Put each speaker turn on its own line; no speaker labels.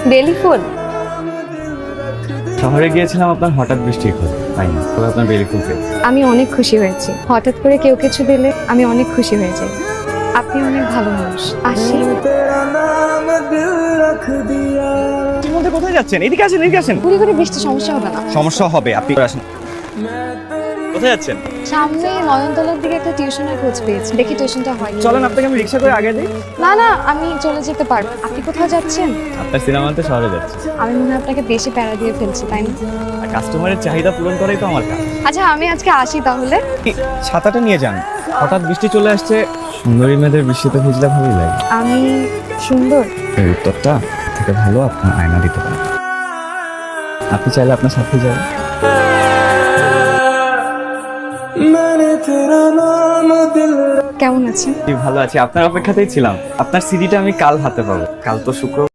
বেলি ফুল?
শহরে গিয়েছিলাম আপনার হঠাৎ বৃষ্টির খোঁজ পাইনি, তবে আপনার বেলি ফুল পেয়েছি।
আমি অনেক খুশি হয়েছি। হঠাৎ করে কেউ কিছু দিলে আমি অনেক খুশি হয়ে যাই। আপনি অনেক ভালো মানুষ। আসি।
এর মধ্যে কোথায় যাচ্ছেন? এদিকে আসেন, এদিকে আসেন।
ঘুরে ঘুরে বৃষ্টি সমস্যা হবে না?
সমস্যা হবে, আপনি আসেন। কোথায় যাচ্ছেন?
সামনে নয়নতলার দিকে একটা টিউশনের খোঁজ পেয়েছি, দেখি টিউশনটা হয় কি।
চলেন, আপনাকে আমি রিক্সা করে আগে দিই।
না না, আমি চলে যেতে পারবো। আপনি কোথাও যাচ্ছেন?
আপনার সিনেমা আনতে শহরে যাচ্ছি।
আমি মনে হয় আপনাকে বেশি প্যারা দিয়ে ফেলছি, তাই না?
আর কাস্টমারের চাহিদা পূরণ করাই তো আমার কাজ।
আচ্ছা, আমি আজকে আসি তাহলে।
এই ছাতাটা নিয়ে যান, হঠাৎ বৃষ্টি চলে আসছে। সুন্দরী মেয়েদের বৃষ্টিতে ভিজলে ভালোই লাগে।
আমি সুন্দর?
এই উত্তরটা থেকে ভালো আপনার আয়না দিতে পারেন। আপনি চাইলে আপনার সাথে যাবেন।
কেমন আছেন?
ভালো আছি, আপনার অপেক্ষাতেই ছিলাম। আপনার সিডিটা আমি কাল হাতে পাবো। কাল তো শুক্রবার।